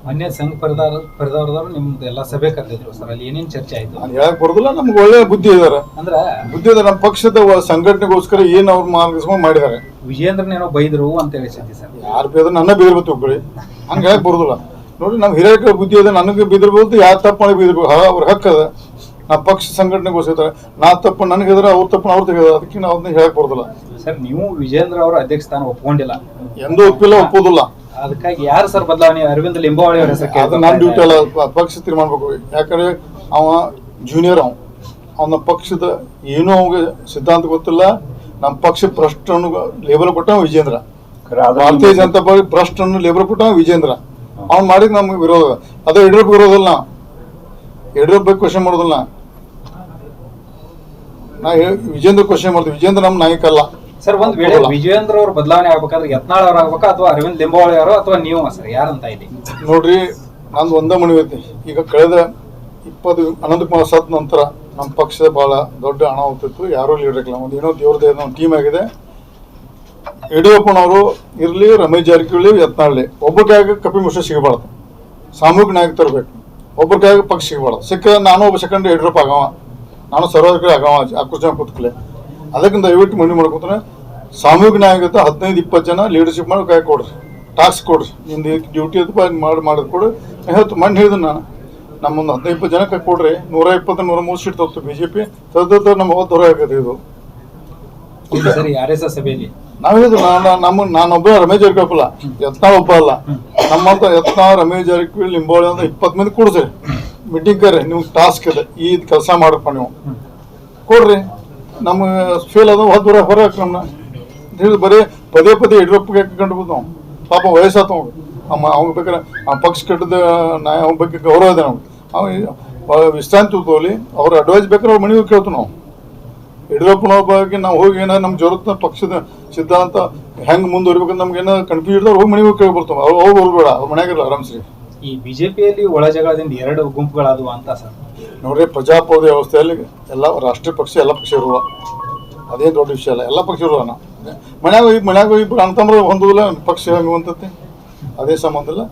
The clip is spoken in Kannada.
ಮೊನ್ನೆ ಸಂಘ ಪರಿವಾರದವರು ನಿಮ್ದು ಎಲ್ಲ ಸಭೆ ಕರೆದಿದ್ರು ಸರ್, ಅಲ್ಲಿ ಏನೇನು ಚರ್ಚೆ ಆಯ್ತು? ಅದು ಹೇಳಕ್ ಬರೋದಿಲ್ಲ. ನಮ್ಗೆ ಒಳ್ಳೆ ಬುದ್ಧಿ ಇದಾರೆ, ಬುದ್ಧಿ ಇದಾರೆ. ನಮ್ಮ ಪಕ್ಷದ ಸಂಘಟನೆಗೋಸ್ಕರ ಏನ್ ಅವ್ರು ಮಾರ್ಗದರ್ಶನ ಮಾಡಿದ್ದಾರೆ. ವಿಜೇಂದ್ರನೇನೋ ಬೈದ್ರು ಅಂತ ಹೇಳಿ ಸರ್, ಯಾರು ಬೇದ್ರೆ ನನ್ನ ಬೇರ್ಬೇಕು ಒಬ್ಬಳಿ, ಹಂಗೆ ಹೇಳಕ್ ಬರೋದಿಲ್ಲ. ನೋಡಿ, ನಮ್ ಹಿರಿಯರ ಬುದ್ಧಿ ಇದೆ, ನನಗೆ ಬಿದಿರ್ಬೋದು, ಯಾರು ತಪ್ಪು ಮಾಡಿ ಬಿದಿರ್ಬೋದು, ಅವ್ರ ಹಕ್ಕದ. ನಾ ಪಕ್ಷ ಸಂಘಟನೆಗೋಸ್ಕರ ನಾ ತಪ್ಪು ನನಗಿದ್ರೆ, ಅವ್ರ ತಪ್ಪು ಅವ್ರು ತೆಗೆದ, ಅದಕ್ಕೆ ನಾವು ಅದನ್ನ ಹೇಳಕ್ ಬರೋದಿಲ್ಲ ಸರ್. ನೀವು ವಿಜೇಂದ್ರ ಅವರ ಅಧ್ಯಕ್ಷ ಸ್ಥಾನ ಒಪ್ಕೊಂಡಿಲ್ಲ, ಎಂದೂ ಒಪ್ಪಿಲ್ಲ, ಒಪ್ಪೋದಿಲ್ಲ. ಅದಕ್ಕಾಗಿ ಯಾರು ಸರ್ ಬದಲಾವಣೆ? ಅರವಿಂದ್ ಲಿಂಬಾವಳಿ ಅವರ ಹೆಸರು ಅದು ನನ್ನ ಡ್ಯೂಟಿ ಅಲ್ಲ, ಪಕ್ಷ ತೀರ್ಮಾನ ಮಾಡ್ಬೇಕು. ಯಾಕಂದ್ರೆ ಅವ ಜೂನಿಯರ್, ಅವನ ಪಕ್ಷದ ಏನೂ ಅವಾಗ ಸಿದ್ಧಾಂತ ಗೊತ್ತಿಲ್ಲ. ನಮ್ಮ ಪಕ್ಷ ಭ್ರಷ್ಟನ್ನು ಲೇಬಲ್ ಕೊಟ್ಟ ವಿಜೇಂದ್ರ, ಭಾರತೀಯ ಜನತಾ ಪಾರ್ಟಿ ಭ್ರಷ್ಟನ್ನು ಲೇಬಲ್ ಕೊಟ್ಟ ವಿಜೇಂದ್ರ. ಅವ್ನು ಮಾಡಿದ್ ನಮ್ಗೆ ವಿರೋಧ. ಅದೇ ಯಡಿಯೂರಪ್ಪ ವಿರೋಧಲ್ಲ, ಯಡಿಯೂರಪ್ಪ ಕ್ವಶನ್ ಮಾಡೋದಿಲ್ಲ. ನಾ ವಿಜೇಂದ್ರ ಕ್ವಶನ್ ಮಾಡ್ತೀವಿ. ವಿಜೇಂದ್ರ ನಮ್ಮ ನಾಯಕ ಅಲ್ಲ ಸರ್. ಒಂದ್ ವೇಳೆ ವಿಜೇಂದ್ರ ಅವ್ರ ಬದಲಾವಣೆ ಆಗ್ಬೇಕಾದ್ರೆ ಯತ್ನಾಳ್ ಅವ್ರ ಆಗ್ಬೇಕಾ ಅಥವಾ ಅರವಿಂದ್ ಲಿಂಬಾವಳಿ ಅವರು ಅಥವಾ ನೀವು ಸರ್, ಯಾರಂತ ಇದೆ? ನೋಡ್ರಿ, ನಂದು ಒಂದೇ ಮನವಿ ಐತಿ. ಈಗ ಕಳೆದ 20 ಅನಂತಕುಮಾರ್ ಸತ್ ನಂತರ ನಮ್ಮ ಪಕ್ಷದ ಬಹಳ ದೊಡ್ಡ ಹಣ ಹೋಗ್ತಿತ್ತು. ಯಾರೂ ಲೀಡರ್ ಇಲ್ಲ. ಒಂದು ಏನೋ ದೇವ್ರದೇ ಒಂದು ಟೀಮ್ ಆಗಿದೆ. ಯಡಿಯೂರಪ್ಪನವರು ಇರಲಿ, ರಮೇಶ್ ಜಾರಕಿಹೊಳಿ, ಯತ್ನಾಳ್ಳಿ, ಒಬ್ಬರ ಕೈಯಾಗ ಕಪಿ ಮಿಶ್ರ ಸಿಗಬಾರ್ದು. ಸಾಮೂಹಿಕ ನಾಯಕ ತರಬೇಕು. ಒಬ್ಬರ ಕೈಯಾಗ ಪಕ್ಷ ಸಿಗಬಾರ್ದು. ಸಿಕ್ಕ ನಾನು ಒಬ್ಬ ಸೆಕೆಂಡ್ ಯಡಿಯೂರಪ್ಪ ಆಗವ, ನಾನು ಸರ್ವಾಧಿಕಾರಿ ಆಗವ, ಆಕೃಷ್ಣ ಕೂತ್ಕಲೆ. ಅದಕ್ಕಿಂತ ದಯವಿಟ್ಟು ಮನವಿ ಮಾಡ್ಕೊತಾನೆ, ಸಾಮೂಹಿಕ ನಾಯಕತ್ವ 15-20 ಜನ ಲೀಡರ್ಶಿಪ್ ಮಾಡಿ ಕೈ ಕೊಡ್ರಿ, ಟಾಸ್ಕ್ ಕೊಡ್ರಿ. ನಿಮ್ದು ಡ್ಯೂಟಿ ಮಾಡೋದು ಕೊಡು. ಹೇಳ್ತು ಮಣ್ಣು ಹೇಳಿದ್ ನಾನು, ನಮ್ಮೊಂದು 15-20 ಜನ ಕೈ ಕೊಡ್ರಿ. 120-130 ಸೀಟ್ ತರ್ತು BJP ತದ ನಮ್ಮ ಹೊರ ಆಗತ್ತೆ. ಇದು ಸರಿ, RSS ಸಭೆಯಲ್ಲಿ ನಾವ್ ಹೇಳಿದ್ವಿ, ನಾನೊಬ್ಬ ರಮೇಶ್ ಜಾರಕಿಹೊಳಿ ಅಲ್ಲ, ಯತ್ನಾಳ್ ಒಬ್ಬ ಅಲ್ಲ. ನಮ್ಮಂತ ಯತ್ನಾಳ್, ರಮೇಶ್ ಜಾರಕಿಹೊಳಿ, ಲಿಂಬಾವಳಿ ಅಂತ 20 ಮಂದಿ ಕೊಡ್ರಿ, ಮೀಟಿಂಗ್ ಕರ್ರಿ. ನಿಮ್ಗೆ ಟಾಸ್ಕ್ ಇದೆ, ಈ ಕೆಲಸ ಮಾಡಪ್ಪ, ನೀವು ಕೊಡ್ರಿ. ನಮ್ಮ ಫೇಲ್ ಅದ ಹೊರ ನಮ್ಮನ್ನ ಹೇಳಿ ಬರೀ ಪದೇ ಯಡಿಯೂರಪ್ಪಗೆ ಕಂಡುಬೋದು. ನಾವು ಪಾಪ ವಯಸ್ಸಾತ ಅವ್ಗೆ ಬೇಕಾದ್ರೆ ಆ ಪಕ್ಷ ಕಟ್ಟದ ನಾಯ ಅವ್ನ ಬಗ್ಗೆ ಗೌರವ ಇದೆ. ನಾವು ವಿಶ್ರಾಂತಿ ತಗೋಲಿ, ಅವ್ರ ಅಡ್ವೈಸ್ ಬೇಕಾದ್ರೆ ಅವ್ರ ಮನೆಗೆ ಕೇಳ್ತು. ನಾವು ಯಡಿಯೂರಪ್ಪನವ್ರ ಬಗ್ಗೆ ನಾವು ಹೋಗಿ ಏನಾದ್ರು ನಮ್ಮ ಜೊತೆ ಪಕ್ಷದ ಸಿದ್ಧಾಂತ ಹೆಂಗೆ ಮುಂದುವರಿಬೇಕಂತ ನಮ್ಗೆ ಏನಾದ್ರು ಕನ್ಫ್ಯೂಸ್ ಇದ್ರೆ ಹೋಗಿ ಮನೆಗೆ ಕೇಳಿ ಬರ್ತಾವೆ. ಅವ್ರು ಹೋಗ್ಬೇಡ, ಅವ್ರ ಮನೆಯಾಗಿರಲ್ಲ ಆರಾಮ್ಸ್ರಿ. ಈ ಬಿಜೆಪಿಯಲ್ಲಿ ಒಳ ಜಗಳದಿಂದ 2 ಗುಂಪುಗಳಾದವು ಅಂತ ಸರ್. ನೋಡ್ರಿ, ಪ್ರಜಾಪ್ರಭುತ್ವ ವ್ಯವಸ್ಥೆಯಲ್ಲಿ ಎಲ್ಲ ರಾಷ್ಟ್ರೀಯ ಪಕ್ಷ ಎಲ್ಲ ಪಕ್ಷ ಇರುವ ಅದೇ ದೊಡ್ಡ ವಿಷಯ ಅಲ್ಲ. ಎಲ್ಲ ಪಕ್ಷ ಇರುವ ಮನ್ಯಾಗ ಇಬ್ಬರು ಅಣ್ಣ ತಮ್ಮರು ಹೊಂದುದಿಲ್ಲ, ಪಕ್ಷ ಹೆಂಗುವಂತತಿ ಅದೇ ಸಂಬಂಧ ಇಲ್ಲ.